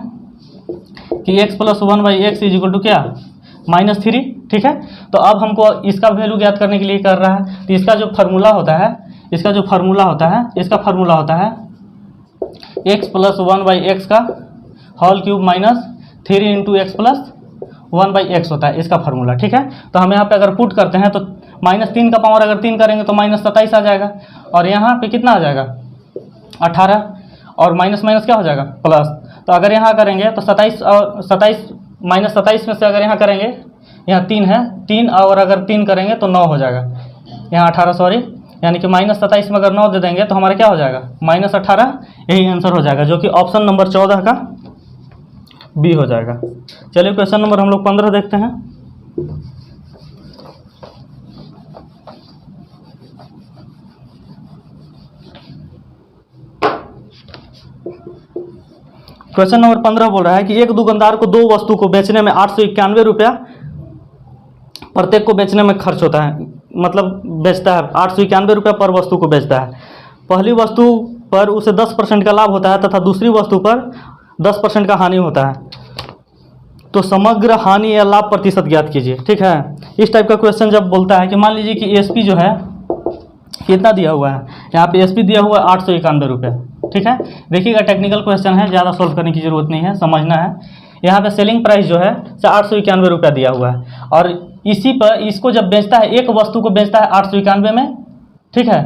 कि x + 1/x = क्या -3। ठीक है, तो अब हमको इसका वैल्यू ज्ञात करने के लिए कर रहा है। तो इसका जो फार्मूला होता है, इसका फार्मूला होता है x + 1/x का होल क्यूब -3 × x + 1/x होता है इसका फार्मूला। ठीक है, तो हम यहाँ पे अगर पुट करते हैं तो -3 का पावर अगर 3 करेंगे तो -27 आ जाएगा, और यहाँ पे कितना आ जाएगा 18, और माइनस क्या हो जाएगा प्लस। तो अगर यहाँ करेंगे तो 27 और 27 -27 में से अगर यहाँ करेंगे, यहाँ 3 है, 3 और अगर 3 करेंगे तो 9 हो जाएगा, यहाँ 18 सॉरी यानी कि -27 में अगर 9 दे देंगे तो हमारा क्या हो जाएगा, -18, यही आंसर हो जाएगा, जो कि ऑप्शन नंबर 14 का बी हो जाएगा। चलिए क्वेश्चन नंबर हम लोग 15 देखते हैं। क्वेश्चन नंबर 15 बोल रहा है कि एक दुकानदार को 2 वस्तु को बेचने में 891 रुपया प्रत्येक को बेचने में खर्च होता है, मतलब बेचता है 891 रुपया पर वस्तु को बेचता है। पहली वस्तु पर उसे 10% का लाभ होता है तथा दूसरी वस्तु पर 10% का हानि होता है, तो समग्र हानि या लाभ प्रतिशत ज्ञात कीजिए। ठीक है, इस टाइप का क्वेश्चन जब बोलता है कि मान लीजिए कि एसपी जो है कितना दिया हुआ है, यहाँ पे एसपी दिया हुआ है 891 रुपये। ठीक है, देखिएगा टेक्निकल क्वेश्चन है, ज़्यादा सोल्व करने की ज़रूरत नहीं है, समझना है। यहाँ पे सेलिंग प्राइस जो है 891 रुपया दिया हुआ है, और इसी पर इसको जब बेचता है, एक वस्तु को बेचता है 891 में, ठीक है,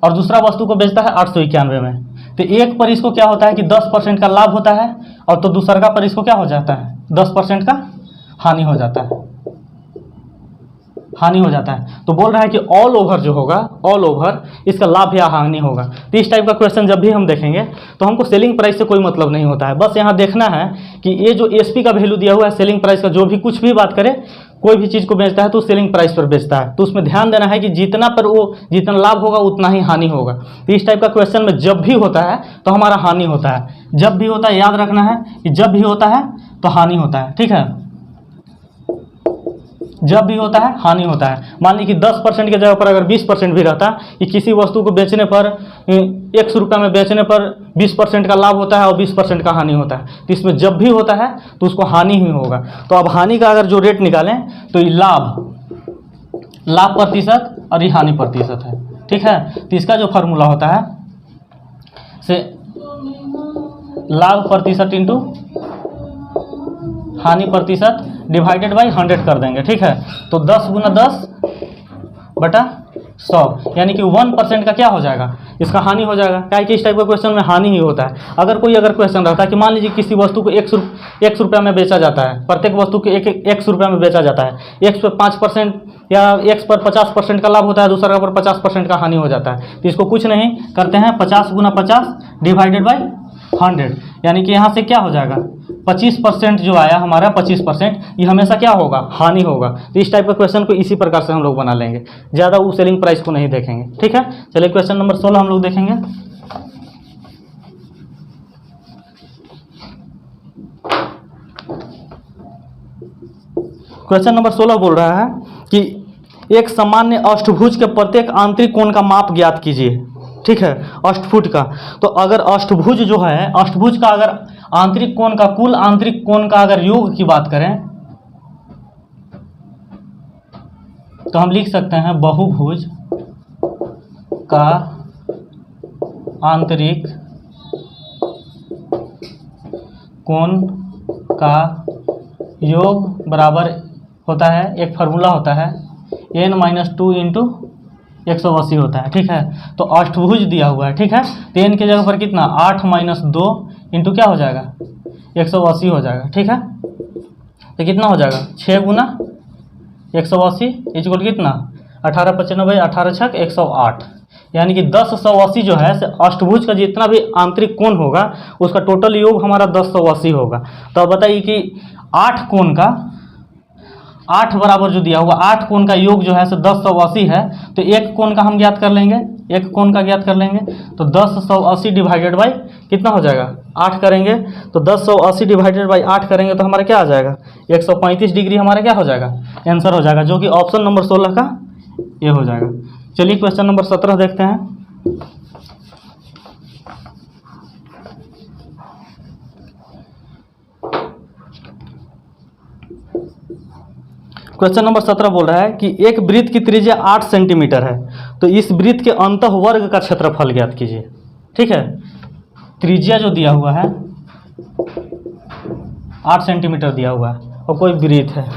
और दूसरा वस्तु को बेचता है 891 में, तो एक पर इसको क्या होता है कि 10% का लाभ होता है, और तो दूसरा का पर इसको क्या हो जाता है, 10% का हानि हो जाता है, हानि हो जाता है। तो बोल रहा है कि ऑल ओवर जो होगा, ऑल ओवर इसका लाभ या हानि होगा। तो इस टाइप का क्वेश्चन जब भी हम देखेंगे तो हमको सेलिंग प्राइस से कोई मतलब नहीं होता है, बस यहाँ देखना है कि ये जो एसपी का वैल्यू दिया हुआ है सेलिंग प्राइस का, जो भी कुछ भी बात करे, कोई भी चीज़ को बेचता है तो सेलिंग प्राइस पर बेचता है, तो उसमें ध्यान देना है कि जितना पर वो जितना लाभ होगा उतना ही हानि होगा। तो इस टाइप का क्वेश्चन में जब भी होता है तो हमारा हानि होता है, जब भी होता है, याद रखना है कि जब भी होता है तो हानि होता है। ठीक है, जब भी होता है हानि होता है। मान लीजिए कि 10% की जगह पर अगर 20% भी रहता कि किसी वस्तु को बेचने पर 100 रुपये में बेचने पर 20% का लाभ होता है और 20% का हानि होता है, तो इसमें जब भी होता है तो उसको हानि ही होगा। तो अब हानि का अगर जो रेट निकालें तो ये लाभ प्रतिशत और ये हानि प्रतिशत है। ठीक है, तो इसका जो फार्मूला होता है से लाभ प्रतिशत इंटू हानि प्रतिशत डिवाइडेड बाई 100 कर देंगे। ठीक है, तो 10 गुना 10 बटा 100, यानी कि 1% का क्या हो जाएगा, इसका हानि हो जाएगा। क्या कि इस टाइप का क्वेश्चन में हानि ही होता है। अगर क्वेश्चन रहता है कि मान लीजिए किसी वस्तु को 100 रुपये में बेचा जाता है, प्रत्येक वस्तु को 100 रुपये में बेचा जाता है, एक पर 5% या एक पर 50% का लाभ होता है, दूसरा पर 50% का हानि हो जाता है, तो इसको कुछ नहीं करते हैं, 50 गुना 50 डिवाइडेड बाई 100, यानी कि यहाँ से क्या हो जाएगा, 25% जो आया हमारा 25%, ये हमेशा क्या होगा, हानि होगा। तो इस टाइप का क्वेश्चन को इसी प्रकार से हम लोग बना लेंगे, ज़्यादा वो सेलिंग प्राइस को नहीं देखेंगे। ठीक है, चलिए क्वेश्चन नंबर 16 हम लोग देखेंगे। क्वेश्चन नंबर 16 बोल रहा है कि एक सामान्य अष्टभुज के प्रत्येक आंतरिक कोण का माप ज्ञात कीजिए। ठीक है, अष्टफुट का, तो अगर अष्टभुज जो है, अष्टभुज का अगर आंतरिक कोण का, कुल आंतरिक कोण का अगर योग की बात करें तो हम लिख सकते हैं बहुभुज का आंतरिक कोण का योग बराबर होता है, एक फार्मूला होता है n-2 इंटू 180 होता है। ठीक है, तो अष्टभुज दिया हुआ है। ठीक है, तो n की जगह पर कितना, 8 - 2 इंटू क्या हो जाएगा, 180 हो जाएगा। ठीक है, तो कितना हो जाएगा, 6 गुना 180 इक्वल कितना, 18×95 18×6 108, यानी कि 1080 जो है अष्टभुज का जितना भी आंतरिक कोण होगा उसका टोटल योग हमारा 1080 होगा। तो अब बताइए कि 8 कोण का 8 बराबर जो दिया हुआ 8 कोण का योग जो है 1080 है, तो एक कोण का हम ज्ञात कर लेंगे, एक कोण का ज्ञात कर लेंगे, तो 1080 डिवाइडेड बाई कितना हो जाएगा, 8 करेंगे, तो 1080 डिवाइडेड बाई 8 करेंगे तो हमारा क्या आ जाएगा, 135 डिग्री हमारा क्या हो जाएगा, आंसर हो जाएगा, जो कि ऑप्शन नंबर 16 का ये हो जाएगा। चलिए क्वेश्चन नंबर 17 देखते हैं। क्वेश्चन नंबर 17 बोल रहा है कि एक वृत्त की त्रिज्या 8 सेंटीमीटर है, तो इस वृत्त के अंतः वर्ग का क्षेत्रफल ज्ञात कीजिए। ठीक है, त्रिज्या जो दिया हुआ है 8 सेंटीमीटर दिया हुआ है और कोई वृत्त है।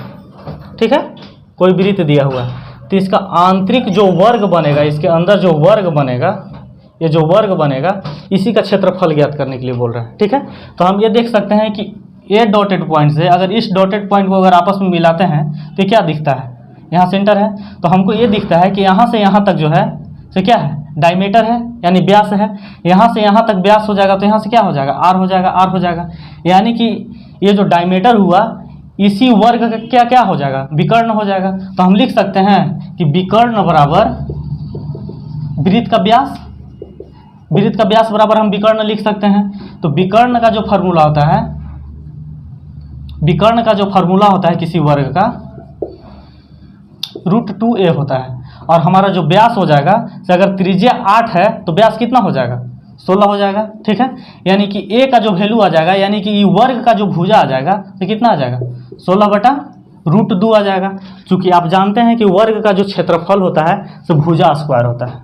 ठीक है, कोई वृत्त दिया हुआ है, तो इसका आंतरिक जो वर्ग बनेगा, इसके अंदर जो वर्ग बनेगा, ये जो वर्ग बनेगा इसी का क्षेत्रफल ज्ञात करने के लिए बोल रहा है। ठीक है, तो हम ये देख सकते हैं कि ये डॉटेड पॉइंट से अगर इस डॉटेड पॉइंट को अगर आपस में मिलाते हैं तो क्या दिखता है, यहाँ सेंटर है, तो हमको ये दिखता है कि यहाँ से यहाँ तक जो है से क्या है, डायमीटर है यानी व्यास है। यहाँ से यहाँ तक व्यास हो जाएगा तो यहाँ से क्या हो जाएगा, आर हो जाएगा, आर हो जाएगा। यानी कि ये जो डायमीटर हुआ इसी वर्ग का क्या क्या हो जाएगा, विकर्ण हो जाएगा। तो हम लिख सकते हैं कि विकर्ण बराबर वृत्त का व्यास, वृत्त का व्यास बराबर हम विकर्ण लिख सकते हैं। तो विकर्ण का जो फॉर्मूला होता है, विकर्ण का जो फॉर्मूला होता है किसी वर्ग का √2a होता है। और हमारा जो व्यास हो जाएगा, से अगर त्रिज्या 8 है तो व्यास कितना हो जाएगा, 16 हो जाएगा। ठीक है, यानी कि a का जो वैल्यू आ जाएगा, यानी कि वर्ग का जो भुजा आ जाएगा तो कितना आ जाएगा, 16/√2 आ जाएगा। क्योंकि आप जानते हैं कि वर्ग का जो क्षेत्रफल होता है तो भुजा स्क्वायर होता है,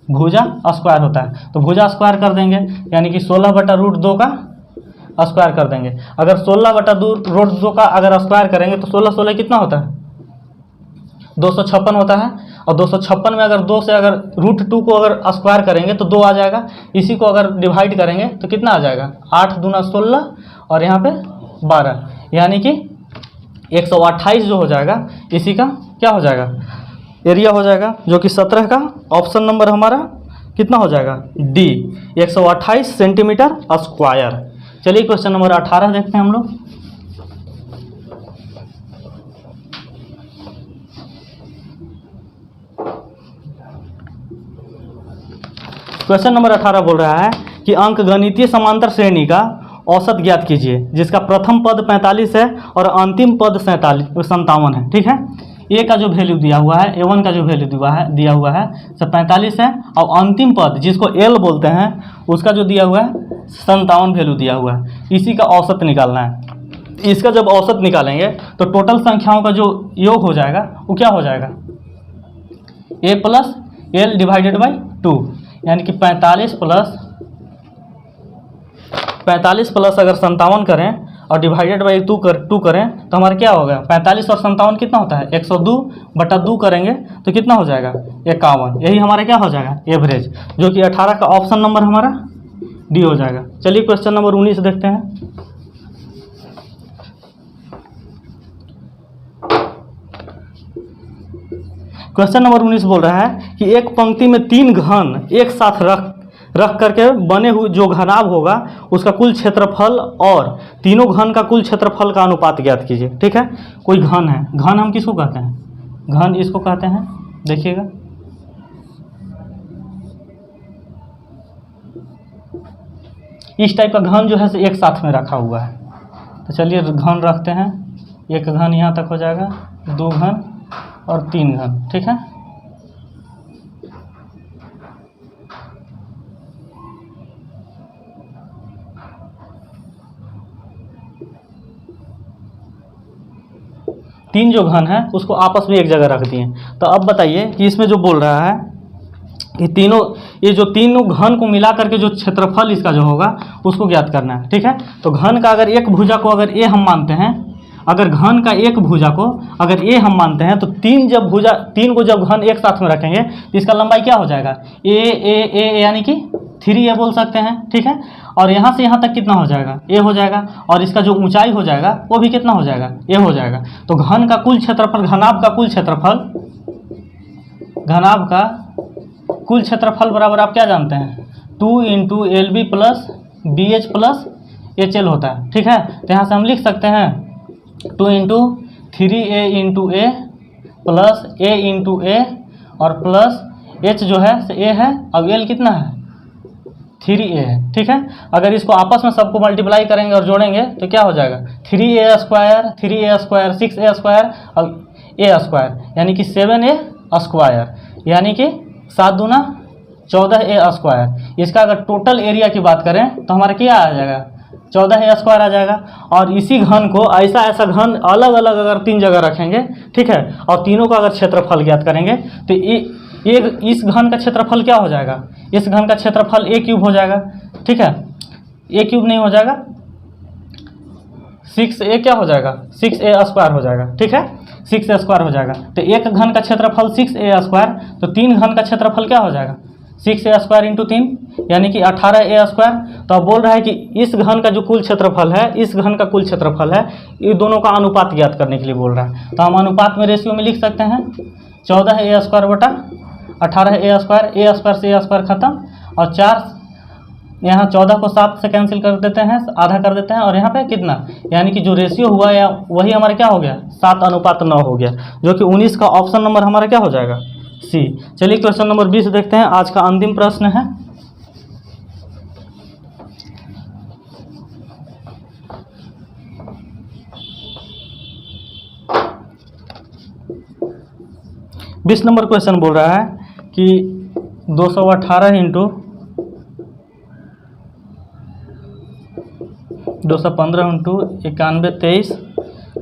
भुजा स्क्वायर होता है। तो भुजा स्क्वायर कर देंगे, यानी कि 16/√2 का स्क्वायर कर देंगे। अगर 16/√2 का अगर स्क्वायर करेंगे तो 16 16 कितना होता है, 256 होता है। और 256 में अगर 2 से अगर √2 को अगर स्क्वायर करेंगे तो 2 आ जाएगा। इसी को अगर डिवाइड करेंगे तो कितना आ जाएगा, 8 दूना 16 और यहाँ पे 12, यानी कि 128 जो हो जाएगा इसी का क्या हो जाएगा, एरिया हो जाएगा, जो कि 17 का ऑप्शन नंबर हमारा कितना हो जाएगा, डी, 128 सेंटीमीटर स्क्वायर। चलिए क्वेश्चन नंबर 18 देखते हैं हम लोग। क्वेश्चन नंबर 18 बोल रहा है कि अंकगणितीय समांतर श्रेणी का औसत ज्ञात कीजिए, जिसका प्रथम पद 45 है और अंतिम पद 57 है। ठीक है, ए का जो वैल्यू दिया हुआ है, A1 का जो वैल्यू दिया हुआ है 45 है, और अंतिम पद जिसको L बोलते हैं उसका जो दिया हुआ है 57 वैल्यू दिया हुआ है। इसी का औसत निकालना है। इसका जब औसत निकालेंगे तो टोटल संख्याओं का जो योग हो जाएगा वो क्या हो जाएगा, A + L / 2, यानी कि 45 प्लस अगर 57 करें और डिवाइडेड बाई 2 करें तो हमारा क्या होगा, 45 और 57 कितना होता है, 102/2 करेंगे तो कितना हो जाएगा, 51। यही हमारा क्या हो जाएगा, एवरेज, जो कि 18 का ऑप्शन नंबर हमारा डी हो जाएगा। चलिए क्वेश्चन नंबर 19 देखते हैं। क्वेश्चन नंबर 19 बोल रहा है कि एक पंक्ति में 3 घन एक साथ रख करके बने हुए जो घनाभ होगा उसका कुल क्षेत्रफल और तीनों घन का कुल क्षेत्रफल का अनुपात ज्ञात कीजिए। ठीक है, कोई घन है, घन हम किसको कहते हैं, घन इसको कहते हैं। देखिएगा, इस टाइप का घन जो है से एक साथ में रखा हुआ है। तो चलिए घन रखते हैं, एक घन यहाँ तक हो जाएगा, 2 घन और 3 घन। ठीक है, तीन जो घन है उसको आपस में एक जगह रख दिए। तो अब बताइए कि इसमें जो बोल रहा है कि ये जो तीनों घन को मिला करके जो क्षेत्रफल इसका जो होगा उसको ज्ञात करना है। ठीक है, तो घन का अगर एक भुजा को अगर ए हम मानते हैं, अगर घन का एक भुजा को अगर ए हम मानते हैं तो तीन को जब घन एक साथ में रखेंगे तो इसका लंबाई क्या हो जाएगा, ए यानी कि 3a बोल सकते हैं। ठीक है, और यहाँ से यहाँ तक कितना हो जाएगा, ए हो जाएगा, और इसका जो ऊंचाई हो जाएगा वो भी कितना हो जाएगा, ए हो जाएगा। तो घन का कुल क्षेत्रफल, घनाभ का कुल क्षेत्रफल बराबर आप क्या जानते हैं, 2 × LB + BH + HL होता है। ठीक है, तो यहाँ से हम लिख सकते हैं 2 × 3a × a plus a × a और प्लस h जो है a है, अब l कितना है, 3a है। ठीक है, अगर इसको आपस में सबको मल्टीप्लाई करेंगे और जोड़ेंगे तो क्या हो जाएगा, 3a² 6a² और a², यानी कि 7a², यानी कि 7 दूना 14a²। इसका अगर टोटल एरिया की बात करें तो हमारा क्या आ जाएगा, 14a² आ जाएगा। और इसी घन को ऐसा घन अलग अलग अगर 3 जगह रखेंगे, ठीक है, और तीनों का अगर क्षेत्रफल ज्ञात करेंगे तो इस घन का क्षेत्रफल क्या हो जाएगा, इस घन का क्षेत्रफल a³ हो जाएगा। ठीक है, a³ नहीं हो जाएगा, 6a क्या हो जाएगा, 6a² हो जाएगा। ठीक है, 6a² हो जाएगा। तो एक घन का क्षेत्रफल 6a², तो 3 घन का क्षेत्रफल क्या हो जाएगा, 6a² × 3, यानी कि 18a²। तो अब बोल रहा है कि इस घन का जो कुल क्षेत्रफल है, इस घन का कुल क्षेत्रफल है, ये दोनों का अनुपात ज्ञात करने के लिए बोल रहा है। तो हम अनुपात में रेशियो में लिख सकते हैं 14 है ए स्क्वायर बटा 18 ए स्क्वायर से ए स्क्वायर खत्म, और 4 यहाँ 14 को 7 से कैंसिल कर देते हैं, आधा कर देते हैं, और यहाँ पे कितना, यानी कि जो रेशियो हुआ या वही हमारा क्या हो गया 7:9 हो गया, जो कि 19 का ऑप्शन नंबर हमारा क्या हो जाएगा सी। चलिए क्वेश्चन नंबर 20 देखते हैं, आज का अंतिम प्रश्न है। बीस नंबर क्वेश्चन बोल रहा है कि 218 इंटू 215 इंटू 9123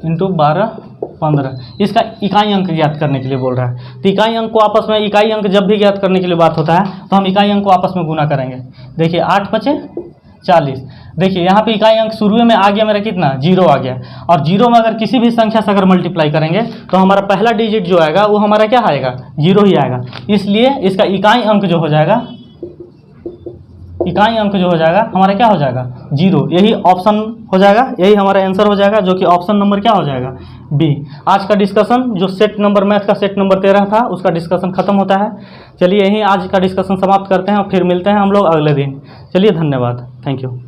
इंटू 1215, इसका इकाई अंक ज्ञात करने के लिए बोल रहा है। तो इकाई अंक को आपस में, इकाई अंक जब भी ज्ञात करने के लिए बात होता है तो हम इकाई अंक को आपस में गुना करेंगे। देखिए 8 पचे 40, देखिए यहाँ पे इकाई अंक शुरू में आ गया मेरा कितना 0 आ गया, और 0 में अगर किसी भी संख्या से अगर मल्टीप्लाई करेंगे तो हमारा पहला डिजिट जो आएगा वो हमारा क्या आएगा 0 ही आएगा, इसलिए इसका इकाई अंक जो हो जाएगा, इकाई अंक जो हो जाएगा हमारा क्या हो जाएगा 0, यही ऑप्शन हो जाएगा, यही हमारा आंसर हो जाएगा, जो कि ऑप्शन नंबर क्या हो जाएगा बी। आज का डिस्कशन जो सेट नंबर मैथ का सेट नंबर 13 था उसका डिस्कशन खत्म होता है। चलिए यहीं आज का डिस्कशन समाप्त करते हैं और फिर मिलते हैं हम लोग अगले दिन। चलिए धन्यवाद, थैंक यू।